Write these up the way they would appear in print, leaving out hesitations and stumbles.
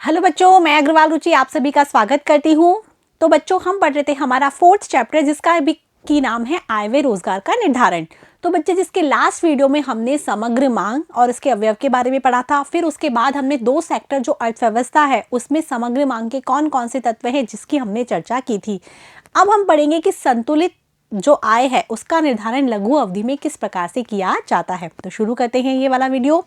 Hello बच्चों, मैं अग्रवाल रुचि आप सभी का स्वागत करती हूँ। तो बच्चों, हम पढ़ रहे थे हमारा 4th चैप्टर जिसका अभी की नाम है आय व्यय रोजगार का निर्धारण। तो बच्चे, जिसके लास्ट वीडियो में हमने समग्र मांग और इसके अवयव के बारे में पढ़ा था। फिर उसके बाद हमने 2 सेक्टर जो अर्थव्यवस्था है उसमें समग्र मांग के कौन कौन से तत्व हैं जिसकी हमने चर्चा की थी। अब हम पढ़ेंगे कि संतुलित जो आय है उसका निर्धारण लघु अवधि में किस प्रकार से किया जाता है। तो शुरू करते हैं ये वाला वीडियो।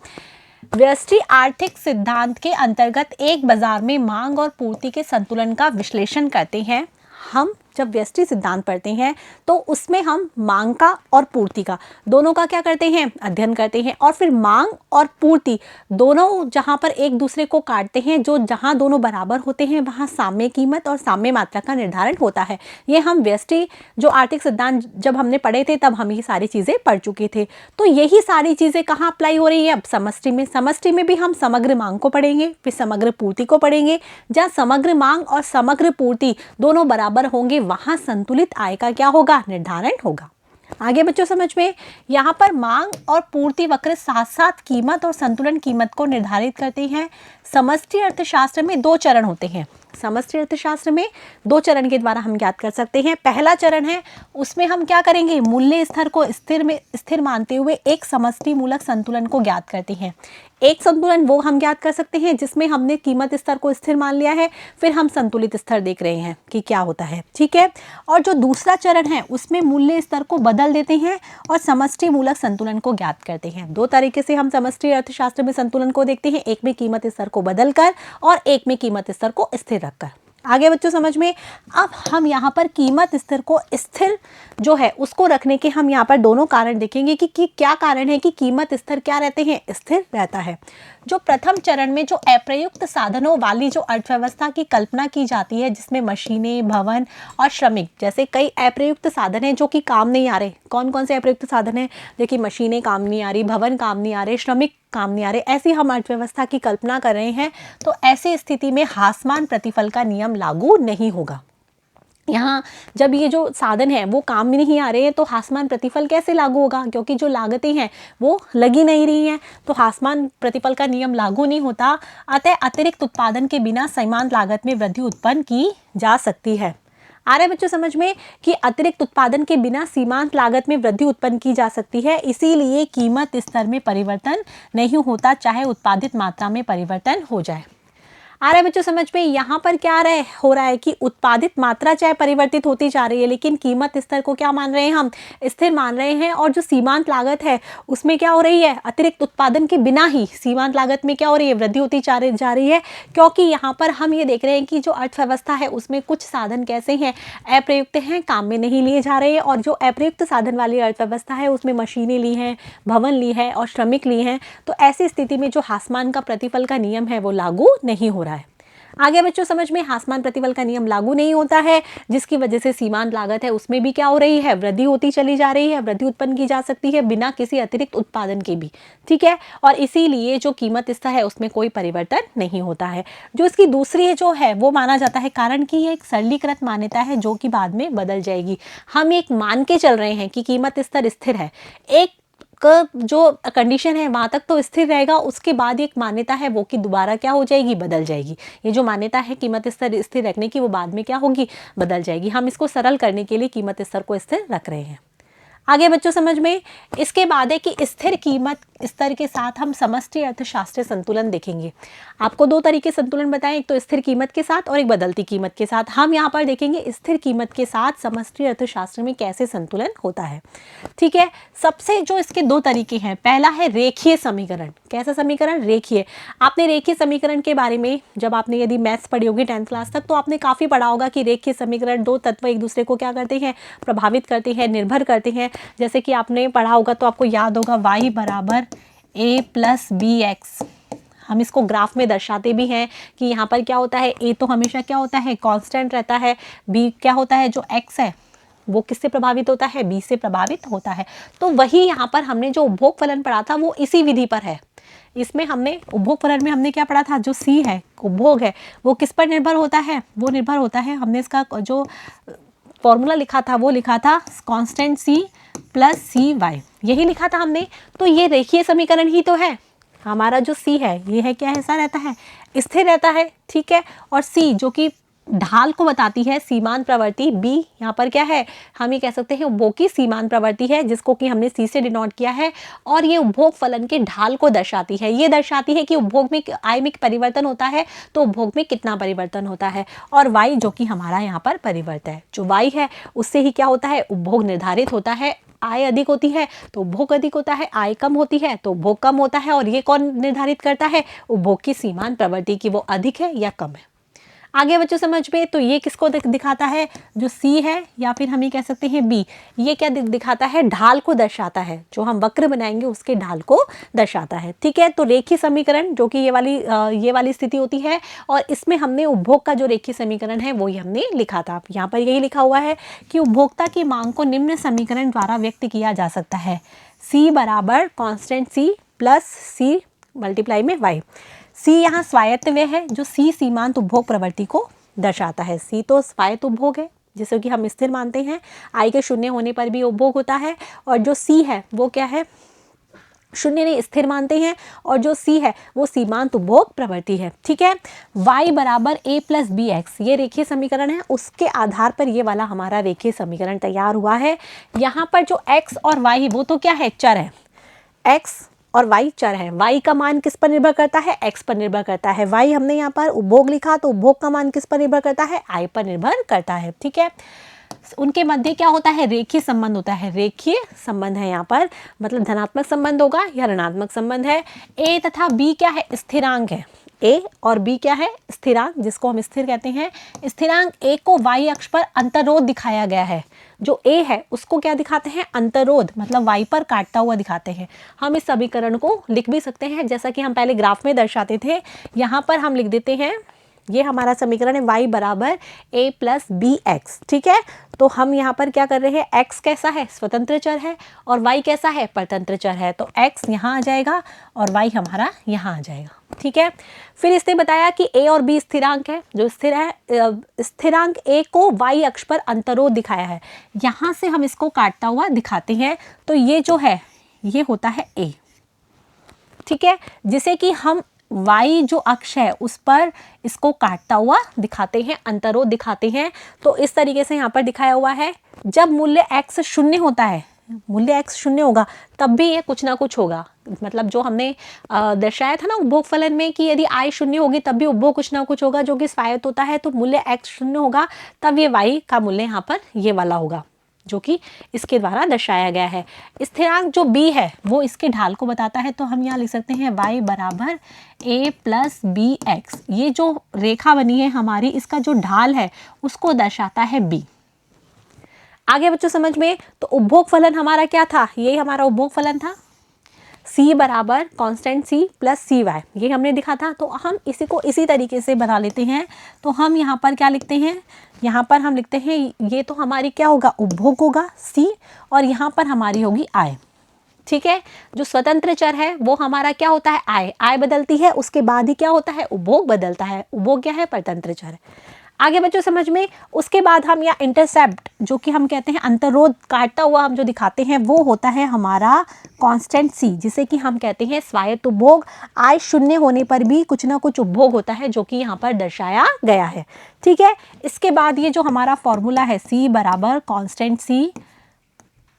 व्यष्टि आर्थिक सिद्धांत के अंतर्गत एक बाजार में मांग और पूर्ति के संतुलन का विश्लेषण करते हैं। हम जब व्यष्टि सिद्धांत पढ़ते हैं तो उसमें हम मांग का और पूर्ति का दोनों का क्या करते हैं, अध्ययन करते हैं। और फिर मांग और पूर्ति दोनों जहां पर एक दूसरे को काटते हैं, जो जहां दोनों बराबर होते हैं वहां साम्य कीमत और साम्य मात्रा का निर्धारण होता है। ये हम व्यष्टि जो आर्थिक सिद्धांत जब हमने पढ़े थे तब हम ये सारी चीज़ें पढ़ चुके थे। तो यही सारी चीज़ें कहाँ अप्लाई हो रही है अब समष्टि में। समष्टि में भी हम समग्र मांग को पढ़ेंगे, फिर समग्र पूर्ति को पढ़ेंगे। जहाँ समग्र मांग और समग्र पूर्ति दोनों बराबर होंगे वहां संतुलित आय का क्या होगा, निर्धारण होगा। आगे बच्चों समझ में, यहाँ पर मांग और पूर्ति वक्र साथ साथ कीमत और संतुलन कीमत को निर्धारित करते हैं। समष्टि अर्थशास्त्र में 2 चरण होते हैं। समष्टि अर्थशास्त्र में 2 चरण के द्वारा हम ज्ञात कर सकते हैं। पहला चरण है, उसमें हम क्या करेंगे, मूल्य स्तर को स्थिर मानते हुए एक समष्टि मूलक संतुलन को ज्ञात करते हैं। एक संतुलन वो हम ज्ञात कर सकते हैं जिसमें हमने कीमत स्तर को स्थिर मान लिया है, फिर हम संतुलित स्तर देख रहे हैं कि क्या होता है, ठीक है। और जो दूसरा चरण है उसमें मूल्य स्तर को बदल देते हैं और समष्टि मूलक संतुलन को ज्ञात करते हैं। 2 तरीके से हम समष्टि अर्थशास्त्र में संतुलन को देखते हैं, एक में कीमत स्तर को बदलकर और एक में कीमत स्तर को स्थिर रखकर। आगे बच्चों समझ में, अब हम यहाँ पर कीमत स्तर को स्थिर जो है उसको रखने के हम यहाँ पर दोनों कारण देखेंगे कि क्या कारण है कि कीमत स्तर क्या रहते हैं, स्थिर रहता है। जो प्रथम चरण में जो अप्रयुक्त साधनों वाली जो अर्थव्यवस्था की कल्पना की जाती है, जिसमें मशीनें, भवन और श्रमिक जैसे कई अप्रयुक्त साधन हैं जो कि काम नहीं आ रहे। कौन कौन से अप्रयुक्त साधन हैं? देखिए, मशीनें काम नहीं आ रही, भवन काम नहीं आ रहे, श्रमिक काम नहीं आ रहे, ऐसी हम अर्थव्यवस्था की कल्पना कर रहे हैं। तो ऐसी स्थिति में हासमान प्रतिफल का नियम लागू नहीं होगा। यहाँ जब ये जो साधन है वो काम में नहीं आ रहे हैं तो हासमान प्रतिफल कैसे लागू होगा, क्योंकि जो लागतें हैं वो लगी नहीं रही हैं, तो हासमान प्रतिफल का नियम लागू नहीं होता। अतः अतिरिक्त उत्पादन के बिना सीमांत लागत में वृद्धि उत्पन्न की जा सकती है। आ रहे बच्चों समझ में कि अतिरिक्त उत्पादन के बिना सीमांत लागत में वृद्धि उत्पन्न की जा सकती है, इसीलिए कीमत स्तर में परिवर्तन नहीं होता, चाहे उत्पादित मात्रा में परिवर्तन हो जाए। आ रहा है बच्चों समझ में, यहाँ पर क्या हो रहा है कि उत्पादित मात्रा चाहे परिवर्तित होती जा रही है लेकिन कीमत स्तर को क्या मान रहे हैं, हम स्थिर मान रहे हैं। और जो सीमांत लागत है उसमें क्या हो रही है, अतिरिक्त उत्पादन के बिना ही सीमांत लागत में क्या हो रही है, वृद्धि होती जा रही है। क्योंकि यहाँ पर हम ये देख रहे हैं कि जो अर्थव्यवस्था है उसमें कुछ साधन कैसे हैं, अप्रयुक्त हैं, काम में नहीं लिए जा रहे हैं। और जो अप्रयुक्त साधन वाली अर्थव्यवस्था है उसमें मशीनें ली हैं, भवन ली है और श्रमिक ली हैं। तो ऐसी स्थिति में जो हासमान का प्रतिफल का नियम है वो लागू नहीं हो रहा है। आगे बच्चों समझ में, हासमान प्रतिफल का नियम लागू नहीं होता है, जिसकी वजह से सीमांत लागत है उसमें भी क्या हो रही है, वृद्धि होती चली जा रही है, वृद्धि उत्पन्न की जा सकती है बिना किसी अतिरिक्त उत्पादन के भी, ठीक है। और इसीलिए जो कीमत स्तर है उसमें कोई परिवर्तन नहीं होता है। जो इसकी दूसरी जो है वो माना जाता है कारण कि ये एक सरलीकृत मान्यता है जो कि बाद में बदल जाएगी। हम एक मान के चल रहे हैं कि कीमत स्तर स्थिर है, एक जो कंडीशन है वहां तक तो स्थिर रहेगा, उसके बाद एक मान्यता है वो कि दोबारा क्या हो जाएगी, बदल जाएगी। ये जो मान्यता है कीमत स्तर स्थिर रखने की वो बाद में क्या होगी, बदल जाएगी। हम इसको सरल करने के लिए कीमत स्तर को स्थिर रख रहे हैं। आगे बच्चों समझ में, इसके बाद है कि स्थिर कीमत स्तर के साथ हम समष्टि अर्थशास्त्रीय संतुलन देखेंगे। आपको 2 तरीके संतुलन बताएं, एक तो स्थिर कीमत के साथ और एक बदलती कीमत के साथ। हम यहाँ पर देखेंगे स्थिर कीमत के साथ समष्टि अर्थशास्त्र में कैसे संतुलन होता है, ठीक है। सबसे जो इसके 2 तरीके हैं, पहला है रेखीय समीकरण। कैसा समीकरण, रेखीय। आपने रेखीय समीकरण के बारे में जब आपने यदि मैथ्स पढ़ी होगी 10th क्लास तक तो आपने काफ़ी पढ़ा होगा कि रेखीय समीकरण 2 तत्व एक दूसरे को क्या करते हैं, प्रभावित करते हैं, निर्भर करते हैं। जैसे कि आपने पढ़ा होगा तो आपको याद होगा y बराबर a प्लस बी एक्स। हम इसको ग्राफ में दर्शाते भी हैं कि यहाँ पर क्या होता है, a तो हमेशा क्या होता है, कांस्टेंट रहता है, b क्या होता है, जो x है वो किससे प्रभावित होता है, b से प्रभावित होता है। तो वही यहाँ पर हमने जो उपभोग फलन पढ़ा था वो इसी विधि पर है। इसमें हमने उपभोग फलन में हमने क्या पढ़ा था, जो c है उपभोग है वो किस पर निर्भर होता है, वो निर्भर होता है, हमने इसका जो फॉर्मूला लिखा था वो लिखा था कांस्टेंट c प्लस cy, यही लिखा था हमने। तो ये रेखीय समीकरण ही तो है, हमारा जो सी है ये है क्या, ऐसा रहता है, स्थिर रहता है, ठीक है। और सी जो कि ढाल को बताती है, सीमांत प्रवृत्ति, बी यहाँ पर क्या है, हम ये कह सकते हैं उपभोग की सीमांत प्रवृत्ति है, जिसको कि हमने सी से डिनोट किया है। और ये उपभोग फलन के ढाल को दर्शाती है, ये दर्शाती है कि उपभोग में आय में परिवर्तन होता है तो उपभोग में कितना परिवर्तन होता है। और वाई जो कि हमारा यहाँ पर परिवर्तन है, जो वाई है उससे ही क्या होता है, उपभोग निर्धारित होता है। आय अधिक होती है तो उपभोग अधिक होता है, आय कम होती है तो उपभोग कम होता है। और ये कौन निर्धारित करता है, उपभोग की सीमांत प्रवृत्ति की वो अधिक है या कम है। आगे बच्चों समझ में, तो ये किसको दिखाता है, जो सी है या फिर हम ये कह सकते हैं बी, ये क्या दिखाता है, ढाल को दर्शाता है, जो हम वक्र बनाएंगे उसके ढाल को दर्शाता है, ठीक है। तो रेखीय समीकरण जो कि ये वाली स्थिति होती है, और इसमें हमने उपभोग का जो रेखीय समीकरण है वो ही हमने लिखा था। यहाँ पर यही लिखा हुआ है कि उपभोक्ता की मांग को निम्न समीकरण द्वारा व्यक्त किया जा सकता है, सी बराबर constant C plus C multiply में वाई। सी यहाँ स्वायत्त व्यय है, जो सी सीमांत उपभोग प्रवृत्ति को दर्शाता है। सी तो स्वायत्त उपभोग है जिसे कि हम स्थिर मानते हैं, आई के शून्य होने पर भी उपभोग होता है। और जो सी है वो क्या है, शून्य नहीं, स्थिर मानते हैं। और जो सी है वो सीमांत उपभोग प्रवृत्ति है, ठीक है। y बराबर a प्लस बी एक्स, ये रेखीय समीकरण है, उसके आधार पर ये वाला हमारा रेखीय समीकरण तैयार हुआ है। यहाँ पर जो x और y वो तो क्या है, चर है, x और y चर है। y का मान किस पर निर्भर करता है, x पर निर्भर करता है। y हमने यहाँ पर उपभोग लिखा तो उपभोग का मान किस पर निर्भर करता है, i पर निर्भर करता है, ठीक है। उनके मध्य क्या होता है, रेखीय संबंध होता है, रेखीय संबंध है यहाँ पर, मतलब धनात्मक संबंध होगा या ऋणात्मक संबंध है। a तथा b क्या है, स्थिरांक है, a और b क्या है, स्थिरांक, जिसको हम स्थिर कहते हैं। स्थिरांक a को y अक्ष पर अंतरोध दिखाया गया है, जो a है उसको क्या दिखाते हैं, अंतरोध, मतलब y पर काटता हुआ दिखाते हैं। हम इस समीकरण को लिख भी सकते हैं जैसा कि हम पहले ग्राफ में दर्शाते थे। यहाँ पर हम लिख देते हैं, ये हमारा समीकरण है y बराबर a प्लस बी एक्स, ठीक है। तो हम यहाँ पर क्या कर रहे हैं, x कैसा है, स्वतंत्र चर है, और y कैसा है, परतंत्र चर है। तो x यहाँ आ जाएगा और y हमारा यहाँ आ जाएगा, ठीक है। फिर इसने बताया कि a और b स्थिरांक है, जो स्थिर है, स्थिरांक a को y अक्ष पर अंतरोध दिखाया है, यहाँ से हम इसको काटता हुआ दिखाते हैं। तो ये जो है ये होता है a, ठीक है, जिसे कि हम y जो अक्ष है उस पर इसको काटता हुआ दिखाते हैं, अंतरोध दिखाते हैं। तो इस तरीके से यहाँ पर दिखाया हुआ है। जब मूल्य x शून्य होता है, मूल्य x शून्य होगा तब भी ये कुछ ना कुछ होगा, मतलब जो हमने दर्शाया था ना उपभोग फलन में कि यदि i शून्य होगी तब भी उपभोग कुछ ना कुछ होगा, जो कि स्वायत्त होता है। तो मूल्य x शून्य होगा तब ये y का मूल्य यहाँ पर ये वाला होगा, जो कि इसके द्वारा दर्शाया गया है। स्थिरांक जो b है वो इसके ढाल को बताता है, तो हम यहाँ लिख सकते हैं y बराबर a प्लस बी एक्स। ये जो रेखा बनी है हमारी, इसका जो ढाल है उसको दर्शाता है b। आगे बच्चों समझ में, तो उपभोग फलन हमारा क्या था, ये हमारा उपभोग फलन था, c बराबर कांस्टेंट c प्लस सी वाई, ये हमने दिखा था। तो हम इसी को इसी तरीके से बना लेते हैं। तो हम यहाँ पर क्या लिखते हैं, यहाँ पर हम लिखते हैं ये तो हमारी क्या होगा, उपभोग होगा c, और यहाँ पर हमारी होगी आय, ठीक है। जो स्वतंत्र चर है वो हमारा क्या होता है, आय, आय बदलती है, उसके बाद ही क्या होता है, उपभोग बदलता है। उपभोग क्या है, परतंत्र चर है। आगे बच्चों समझ में, उसके बाद हम या इंटरसेप्ट जो कि हम कहते हैं अंतरोध काटता हुआ हम जो दिखाते हैं वो होता है हमारा कांस्टेंट c, जिसे कि हम कहते हैं स्वायत्त उपभोग। आय शून्य होने पर भी कुछ ना कुछ उपभोग होता है, जो कि यहाँ पर दर्शाया गया है, ठीक है। इसके बाद ये जो हमारा फॉर्मूला है c बराबर कांस्टेंट c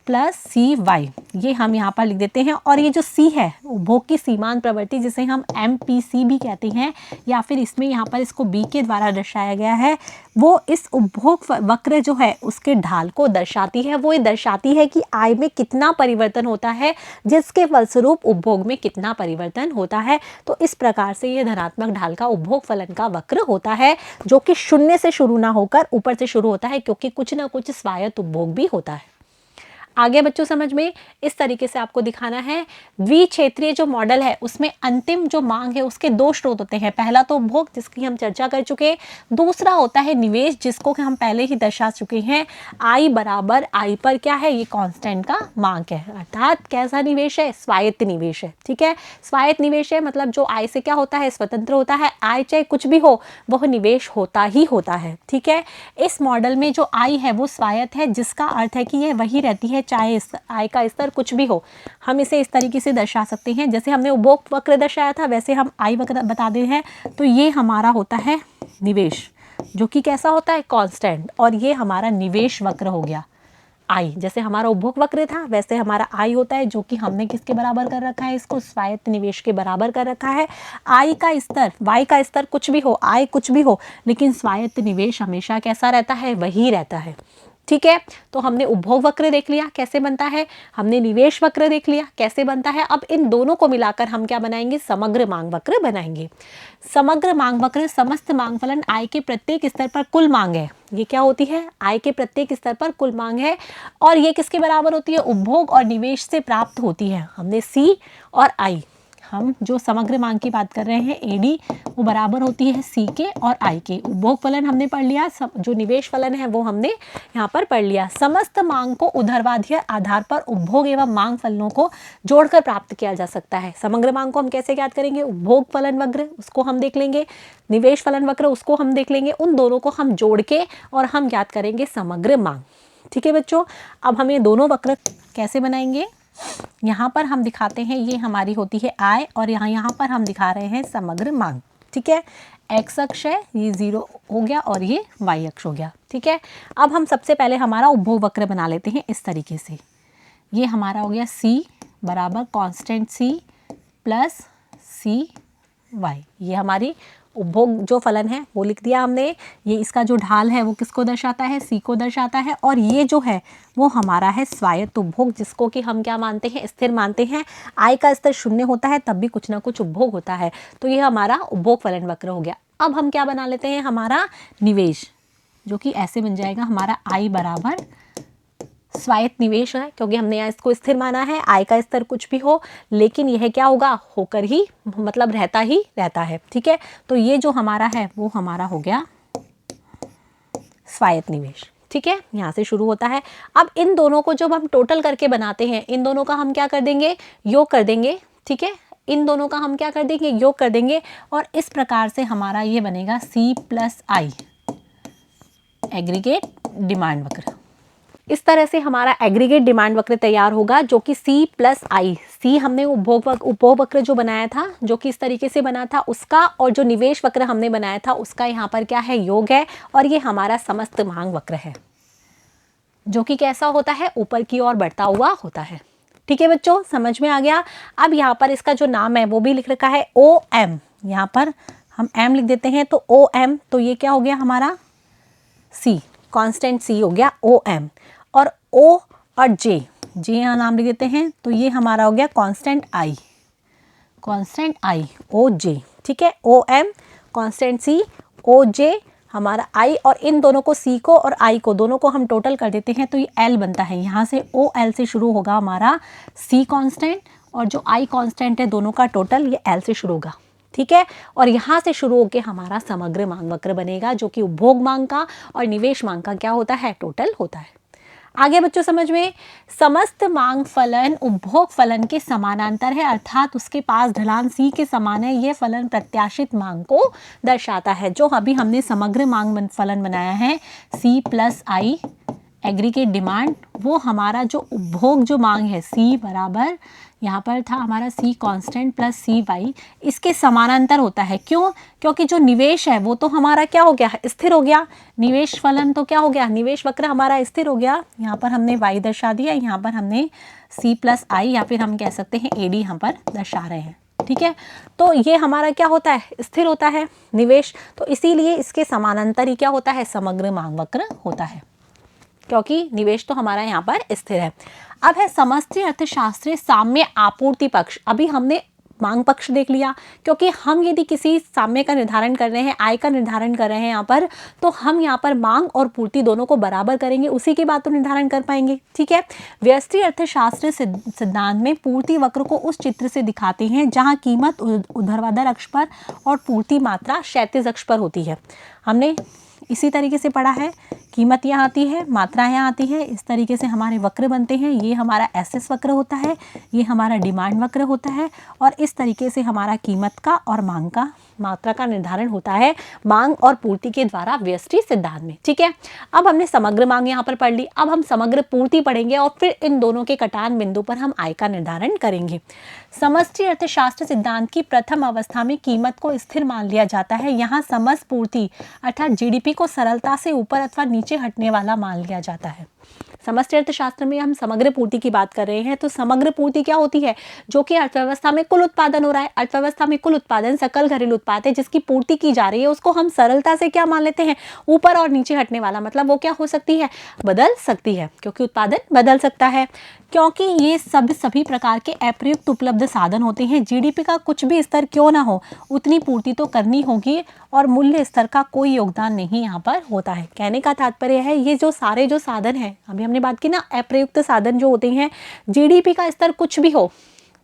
प्लस सी वाई, ये हम यहाँ पर लिख देते हैं। और ये जो सी है उपभोग की सीमांत प्रवृत्ति, जिसे हम MPC भी कहते हैं, या फिर इसमें यहाँ पर इसको b के द्वारा दर्शाया गया है, वो इस उपभोग वक्र जो है उसके ढाल को दर्शाती है। वो ये दर्शाती है कि आय में कितना परिवर्तन होता है, जिसके फलस्वरूप उपभोग में कितना परिवर्तन होता है। तो इस प्रकार से ये धनात्मक ढाल का उपभोग फलन का वक्र होता है, जो कि शून्य से शुरू ना होकर ऊपर से शुरू होता है, क्योंकि कुछ ना कुछ स्वायत्त उपभोग भी होता है। आगे बच्चों समझ में, इस तरीके से आपको दिखाना है। द्विक्षेत्रीय जो मॉडल है उसमें अंतिम जो मांग है उसके दो स्रोत होते हैं। पहला तो उपभोग, जिसकी हम चर्चा कर चुके हैं। दूसरा होता है निवेश, जिसको कि हम पहले ही दर्शा चुके हैं। आई बराबर आई पर क्या है, ये कांस्टेंट का मांग है, अर्थात कैसा निवेश है, स्वायत्त निवेश है, ठीक है। स्वायत्त निवेश है मतलब जो आय से क्या होता है, स्वतंत्र होता है। आय चाहे कुछ भी हो वह निवेश होता ही होता है, ठीक है। इस मॉडल में जो आय है वो स्वायत्त है, जिसका अर्थ है कि यह वही रहती है चाहे आय का स्तर कुछ भी हो, हम इसे इस तरीके से दर्शा सकते हैं। जैसे हमने उपभोग वक्र दर्शाया था वैसे हम आय वक्र बता दे हैं। तो ये हमारा होता है निवेश, जो कि कैसा होता है, कांस्टेंट, और ये हमारा निवेश वक्र हो गया आई। जैसे हमारा उपभोग वक्र था वैसे हमारा आई होता है, जो कि हमने किसके बराबर कर रखा है, इसको स्वायत्त निवेश के बराबर कर रखा है। आई का स्तर, वाई का स्तर कुछ भी हो, आई कुछ भी हो, लेकिन स्वायत्त निवेश हमेशा कैसा रहता है, वही रहता है। ठीक है, तो हमने उपभोग वक्र देख लिया कैसे बनता है, हमने निवेश वक्र देख लिया कैसे बनता है। अब इन दोनों को मिलाकर हम क्या बनाएंगे, समग्र मांग वक्र बनाएंगे। समग्र मांग वक्र समस्त मांग फलन आय के प्रत्येक स्तर पर कुल मांग है। ये क्या होती है, आय के प्रत्येक स्तर पर कुल मांग है, और ये किसके बराबर होती है, उपभोग और निवेश से प्राप्त होती है। हमने सी और आई, हम जो समग्र मांग की बात कर रहे हैं एडी, वो बराबर होती है सी के और आई के। उपभोग फलन हमने पढ़ लिया, जो निवेश फलन है वो हमने यहाँ पर पढ़ लिया। समस्त मांग को ऊर्ध्वाधर आधार पर उपभोग एवं मांग फलनों को जोड़कर प्राप्त किया जा सकता है। समग्र मांग को हम कैसे ज्ञात करेंगे, उपभोग फलन वक्र उसको हम देख लेंगे, निवेश फलन वक्र उसको हम देख लेंगे, उन दोनों को हम जोड़ के और हम ज्ञात करेंगे समग्र मांग। ठीक है बच्चों, अब हम ये दोनों वक्र कैसे बनाएंगे, यहाँ पर हम दिखाते हैं, ये हमारी होती है आय, और यहाँ पर हम दिखा रहे हैं समग्र मांग। ठीक है, एक्स अक्ष है, ये 0 हो गया और ये वाई अक्ष हो गया। ठीक है, अब हम सबसे पहले हमारा उपभोग वक्र बना लेते हैं इस तरीके से। ये हमारा हो गया सी बराबर कांस्टेंट सी प्लस सी वाई, ये हमारी उपभोग जो फलन है वो लिख दिया हमने। ये इसका जो ढाल है वो किसको दर्शाता है, सी को दर्शाता है, और ये जो है वो हमारा है स्वायत्त उपभोग, जिसको कि हम क्या मानते हैं, स्थिर मानते हैं। आय का स्तर 0 होता है तब भी कुछ ना कुछ उपभोग होता है, तो ये हमारा उपभोग फलन वक्र हो गया। अब हम क्या बना लेते हैं, हमारा निवेश, जो कि ऐसे बन जाएगा हमारा आई बराबर स्वायत्त निवेश है, क्योंकि हमने यहाँ इसको स्थिर माना है, आय का स्तर कुछ भी हो, लेकिन यह क्या होगा, होकर ही मतलब रहता ही रहता है। ठीक है, तो ये जो हमारा है वो हमारा हो गया स्वायत्त निवेश। ठीक है, यहाँ से शुरू होता है। अब इन दोनों को जब हम टोटल करके बनाते हैं, इन दोनों का हम क्या कर देंगे, योग कर देंगे। ठीक है, इन दोनों का हम क्या कर देंगे, योग कर देंगे, और इस प्रकार से हमारा ये बनेगा सी प्लस आई एग्रीगेट डिमांड वक्र। इस तरह से हमारा एग्रीगेट डिमांड वक्र तैयार होगा, जो कि सी प्लस आई, सी हमने उपभोग वक्र जो बनाया था जो कि इस तरीके से बना था उसका, और जो निवेश वक्र हमने बनाया था उसका यहाँ पर क्या है, योग है, और ये हमारा समस्त मांग वक्र है, जो कि कैसा होता है, ऊपर की ओर बढ़ता हुआ होता है। ठीक है बच्चों, समझ में आ गया। अब यहाँ पर इसका जो नाम है वो भी लिख रखा है ओ एम, यहाँ पर हम एम लिख देते हैं, तो ओ एम, तो ये क्या हो गया हमारा सी, कांस्टेंट सी हो गया ओ एम, और ओ और जे यहाँ नाम लिख देते हैं, तो ये हमारा हो गया कांस्टेंट आई, कांस्टेंट आई ओ जे। ठीक है, ओ एम कांस्टेंट सी ओ जे हमारा आई, और इन दोनों को सी को और आई को दोनों को हम टोटल कर देते हैं तो ये एल बनता है। यहाँ से ओ एल से शुरू होगा हमारा सी कांस्टेंट, और जो आई कांस्टेंट है दोनों का टोटल ये एल से शुरू होगा। ठीक है, और यहाँ से शुरू होकर हमारा समग्र मांग वक्र बनेगा, जो कि उपभोग मांग का और निवेश मांग का क्या होता है, टोटल होता है। आगे बच्चों समझ में, समस्त मांग फलन उपभोग फलन के समानांतर है, अर्थात उसके पास ढलान सी के समान है। यह फलन प्रत्याशित मांग को दर्शाता है। जो अभी हमने समग्र मांग फलन बनाया है सी प्लस आई एग्रीगेट डिमांड, वो हमारा जो उपभोग जो मांग है सी बराबर यहाँ पर था हमारा सी कांस्टेंट प्लस सी वाई, इसके समानांतर होता है। क्यों? क्योंकि जो निवेश है वो तो हमारा क्या हो गया, स्थिर हो गया। निवेश फलन तो क्या हो गया, निवेश वक्र हमारा स्थिर हो गया। यहाँ पर हमने वाई दर्शा दिया, यहाँ पर हमने सी प्लस आई या फिर हम कह सकते हैं एडी यहाँ पर दर्शा रहे हैं। ठीक है, तो ये हमारा क्या होता है, स्थिर होता है निवेश, तो इसीलिए इसके समानांतर ही क्या होता है, समग्र मांग वक्र होता है, क्योंकि निवेश तो हमारा यहाँ पर स्थिर है। अब है समष्टि अर्थशास्त्र साम्य आपूर्ति पक्ष। अभी हमने मांग पक्ष देख लिया, क्योंकि हम यदि किसी साम्य का निर्धारण कर रहे हैं, आय का निर्धारण कर रहे हैं यहाँ पर, तो हम यहाँ पर मांग और पूर्ति दोनों को बराबर करेंगे, उसी के बाद तो निर्धारण कर पाएंगे। ठीक है, व्यष्टि अर्थशास्त्र सिद्धांत में पूर्ति वक्र को उस चित्र से दिखाते हैं जहाँ कीमत ऊर्ध्वाधर अक्ष पर और पूर्ति मात्रा क्षैतिज अक्ष पर होती है। हमने इसी तरीके से पढ़ा है, कीमत यहाँ आती है, मात्रा यहाँ आती है, इस तरीके से हमारे वक्र बनते हैं। ये हमारा एसएस वक्र होता है, ये हमारा डिमांड वक्र होता है और इस तरीके से हमारा कीमत का और मांग का, मात्रा का निर्धारण होता है मांग और पूर्ति के द्वारा व्यष्टि सिद्धांत में। ठीक है, अब हमने समग्र मांग यहाँ पर पढ़ ली, अब हम समग्र पूर्ति पढ़ेंगे और फिर इन दोनों के कटान बिंदु पर हम आय का निर्धारण करेंगे। समष्टि अर्थशास्त्र सिद्धांत की प्रथम अवस्था में कीमत को स्थिर मान लिया जाता है। यहाँ समस्त पूर्ति अर्थात जीडीपी को सरलता से ऊपर अथवा नीचे हटने वाला मान लिया जाता है। समष्टि अर्थशास्त्र में हम समग्र पूर्ति की बात कर रहे हैं, तो समग्र पूर्ति क्या होती है? जो कि अर्थव्यवस्था में कुल उत्पादन हो रहा है, अर्थव्यवस्था में कुल उत्पादन सकल घरेलू उत्पाद है जिसकी पूर्ति की जा रही है, उसको हम सरलता से क्या मान लेते हैं? ऊपर और नीचे हटने वाला। मतलब वो क्या हो सकती है? बदल सकती है, क्योंकि उत्पादन बदल सकता है, क्योंकि ये सभी प्रकार के अप्रयुक्त उपलब्ध साधन होते हैं। जीडीपी का कुछ भी स्तर क्यों ना हो, उतनी पूर्ति तो करनी होगी और मूल्य स्तर का कोई योगदान नहीं यहाँ पर होता है। कहने का तात्पर्य है ये जो सारे जो साधन हैं, अभी हमने बात की ना, अप्रयुक्त साधन जो होते हैं, जीडीपी का स्तर कुछ भी हो,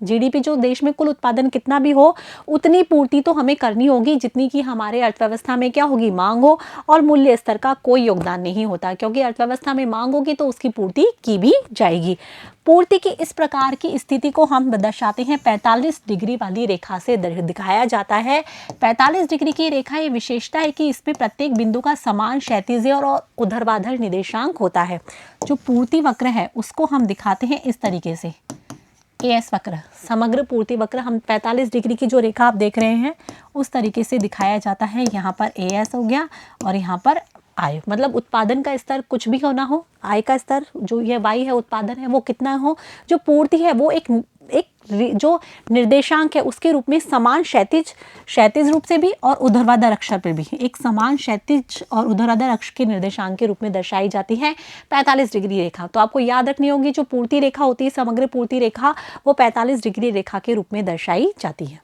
जीडीपी जो देश में कुल उत्पादन कितना भी हो, उतनी पूर्ति तो हमें करनी होगी जितनी कि हमारे अर्थव्यवस्था में क्या होगी? मांग हो, और मूल्य स्तर का कोई योगदान नहीं होता, क्योंकि अर्थव्यवस्था में मांग होगी तो उसकी पूर्ति की भी जाएगी। पूर्ति की इस प्रकार की स्थिति को हम दर्शाते हैं 45 डिग्री वाली रेखा से दिखाया जाता है। 45 डिग्री की रेखा ये विशेषता है कि इसमें प्रत्येक बिंदु का समान क्षैतिज और ऊर्ध्वाधर निर्देशांक होता है। जो पूर्ति वक्र है उसको हम दिखाते हैं इस तरीके से, एएस वक्र, समग्र पूर्ति वक्र। हम 45 डिग्री की जो रेखा आप देख रहे हैं उस तरीके से दिखाया जाता है। यहाँ पर एएस हो गया और यहाँ पर आय, मतलब उत्पादन का स्तर कुछ भी हो ना हो, आय का स्तर जो ये वाई है, उत्पादन है, वो कितना हो, जो पूर्ति है वो एक जो निर्देशांक है उसके रूप में समान क्षैतिज रूप से भी और ऊर्ध्वाधर अक्ष पर भी एक समान क्षैतिज और ऊर्ध्वाधर अक्ष के निर्देशांक के रूप में दर्शाई जाती है 45 डिग्री रेखा। तो आपको याद रखनी होगी, जो पूर्ति रेखा होती है, समग्र पूर्ति रेखा, वो 45 डिग्री रेखा के रूप में दर्शाई जाती है।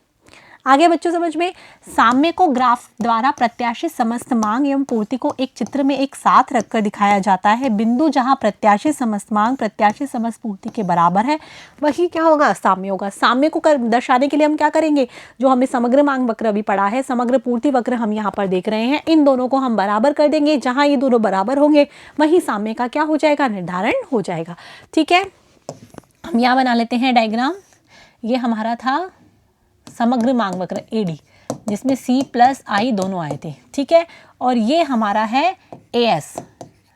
आगे बच्चों समझ में, साम्य को ग्राफ द्वारा प्रत्याशित समस्त मांग एवं पूर्ति को एक चित्र में एक साथ रखकर दिखाया जाता है। बिंदु जहां प्रत्याशित समस्त मांग प्रत्याशित समस्त पूर्ति के बराबर है वही क्या होगा? साम्य होगा। साम्य को दर्शाने के लिए हम क्या करेंगे? जो हमने समग्र मांग वक्र अभी पढ़ा है, समग्र पूर्ति वक्र हम यहाँ पर देख रहे हैं, इन दोनों को हम बराबर कर देंगे। जहाँ ये दोनों बराबर होंगे वहीं साम्य का क्या हो जाएगा? निर्धारण हो जाएगा। ठीक है, हम यहाँ बना लेते हैं डायग्राम। ये हमारा था समग्र मांग वक्र एडी, जिसमें सी प्लस आई दोनों आए थे। ठीक है, और ये हमारा है एएस,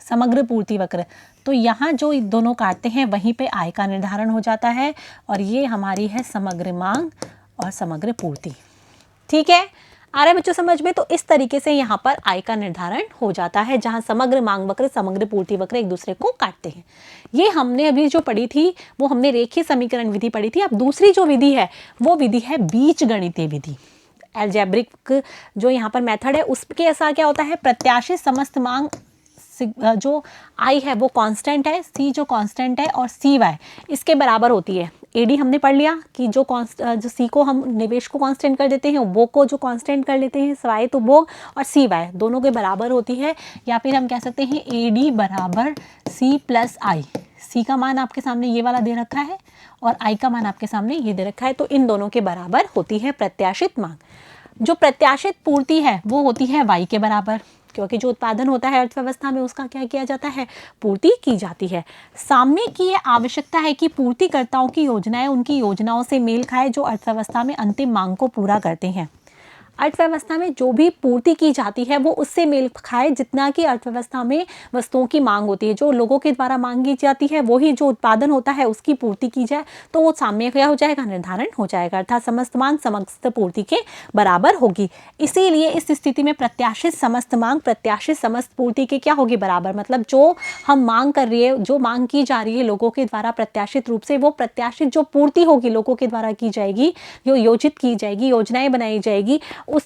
समग्र पूर्ति वक्र। तो यहाँ जो दोनों काटते हैं वहीं पे आय का निर्धारण हो जाता है, और ये हमारी है समग्र मांग और समग्र पूर्ति। ठीक है, आ रहा है बच्चों समझ में? तो इस तरीके से यहाँ पर आय का निर्धारण हो जाता है, जहाँ समग्र मांग वक्र समग्र पूर्ति वक्र एक दूसरे को काटते हैं। ये हमने अभी जो पढ़ी थी वो हमने रेखीय समीकरण विधि पढ़ी थी। अब दूसरी जो विधि है वो विधि है बीजगणितीय विधि, एल्जेब्रिक जो यहाँ पर मेथड है। उसके ऐसा क्या होता है? प्रत्याशित समस्त मांग, जो आई है वो कांस्टेंट है, सी जो कांस्टेंट है, और सी वाई इसके बराबर होती है। एडी हमने पढ़ लिया कि जो सी को हम निवेश को कांस्टेंट कर देते हैं, वो को जो कांस्टेंट कर लेते हैं, वाई तो वो, और सी वाई दोनों के बराबर होती है। या फिर हम कह सकते हैं एडी बराबर सी प्लस आई। सी का मान आपके सामने ये वाला दे रखा है और आई का मान आपके सामने ये दे रखा है, तो इन दोनों के बराबर होती है प्रत्याशित मांग। जो प्रत्याशित पूर्ति है वो होती है वाई के बराबर, क्योंकि जो उत्पादन होता है अर्थव्यवस्था में उसका क्या किया जाता है? पूर्ति की जाती है। साम्य की यह आवश्यकता है कि पूर्तिकर्ताओं की योजनाएं उनकी योजनाओं से मेल खाए जो अर्थव्यवस्था में अंतिम मांग को पूरा करते हैं। अर्थव्यवस्था में जो भी पूर्ति की जाती है वो उससे मेल खाए जितना कि अर्थव्यवस्था में वस्तुओं की मांग होती है। जो लोगों के द्वारा मांगी जाती है वही जो उत्पादन होता है उसकी पूर्ति की जाए, तो वो साम्य क्या हो जाएगा? निर्धारण हो जाएगा, अर्थात समस्त मांग समस्त पूर्ति के बराबर होगी। इसीलिए इस स्थिति में प्रत्याशित समस्त मांग प्रत्याशित समस्त पूर्ति के क्या होगी? बराबर। मतलब जो हम मांग कर रही है, जो मांग की जा रही है लोगों के द्वारा प्रत्याशित रूप से, वो प्रत्याशित जो पूर्ति होगी लोगों के द्वारा की जाएगी, जो योजित की जाएगी, योजनाएं बनाई जाएगी,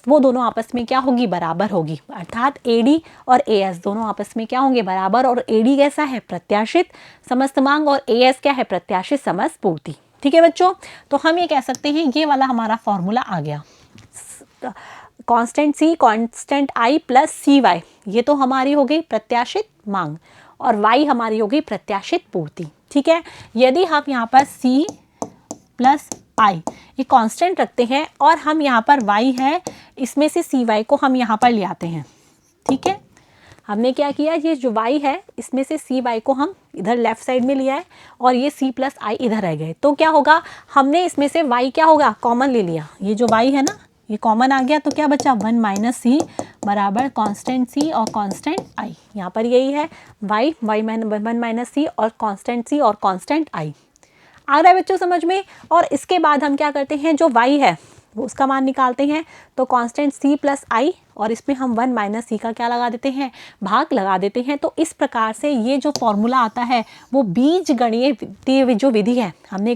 वो दोनों आपस में क्या होगी? बराबर होगी। अर्थात एडी और एएस दोनों आपस में क्या होंगे? बराबर। और एडी कैसा है? प्रत्याशित समस्त मांग, और एएस क्या है? प्रत्याशित समस्त पूर्ति। ठीक है बच्चों, तो हम ये कह सकते हैं ये वाला हमारा फॉर्मूला आ गया, constant C constant I plus C Y, ये तो हमारी हो गई प्रत्याशित मांग, और वाई हमारी हो गई प्रत्याशित पूर्ति। ठीक है, यदि हम यहाँ पर सी प्लस आई ये कांस्टेंट रखते हैं और हम यहाँ पर y है, इसमें से cy को हम यहाँ पर ले आते हैं। ठीक है, हमने क्या किया, ये जो y है इसमें से cy को हम इधर लेफ्ट साइड में लिया है और ये c प्लस आई इधर रह गए। तो क्या होगा, हमने इसमें से y क्या होगा कॉमन ले लिया, ये जो y है ना ये कॉमन आ गया, तो क्या बचा 1 माइनस सी बराबर कांस्टेंट c और कांस्टेंट i। यहाँ पर यही है y 1 माइनस सी और कांस्टेंट c और कांस्टेंट i। आ रहा है बच्चों समझ में। और इसके बाद हम क्या करते हैं, जो y है वो उसका मान निकालते हैं, तो कांस्टेंट c प्लस आई और इसमें हम 1 माइनस सी का क्या लगा देते हैं, भाग लगा देते हैं। तो इस प्रकार से ये जो फॉर्मूला आता है वो बीजगणितीय जो विधि है, हमने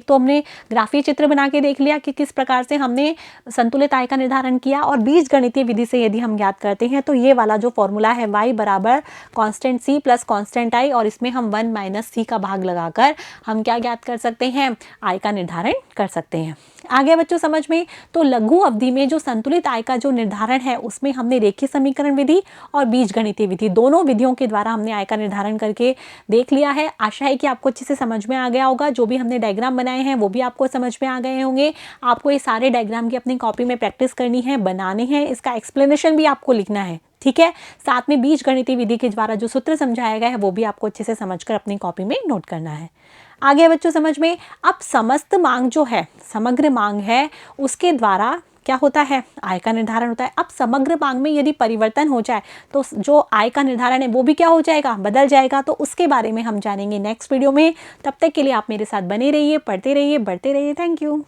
ग्राफीय चित्र बना के देख लिया कि किस प्रकार से हमने संतुलित आय का निर्धारण किया, और बीजगणितीय विधि से यदि हम ज्ञात करते हैं तो ये वाला जो फॉर्मूला है y बराबर constant c plus constant I और इसमें हम 1 माइनस सी का भाग लगाकर हम क्या ज्ञात कर सकते हैं, आय का निर्धारण कर सकते हैं। आगे बच्चों समझ में। तो लघु अवधि में जो संतुलित आय का जो निर्धारण है उसमें हमने रेखीय समीकरण विधि और बीजगणितीय विधि दोनों विधियों के द्वारा हमने आय का निर्धारण करके देख लिया है। आशा है कि आपको अच्छे से समझ में आ गया होगा। जो भी हमने डायग्राम बनाए हैं वो भी आपको समझ में आ गए होंगे। आपको ये सारे डायग्राम की अपनी कॉपी में प्रैक्टिस करनी है, बनाने हैं, इसका एक्सप्लेनेशन भी आपको लिखना है, ठीक है। साथ में बीजगणितीय विधि के द्वारा जो सूत्र समझाया गया है वो भी आपको अच्छे से समझकर अपनी कॉपी में नोट करना है। आगे बच्चों समझ में। अब समस्त मांग जो है, समग्र मांग है, उसके द्वारा क्या होता है, आय का निर्धारण होता है। अब समग्र मांग में यदि परिवर्तन हो जाए तो जो आय का निर्धारण है वो भी क्या हो जाएगा, बदल जाएगा। तो उसके बारे में हम जानेंगे नेक्स्ट वीडियो में। तब तक के लिए आप मेरे साथ बने रहिए, पढ़ते रहिए, बढ़ते रहिए। Thank you.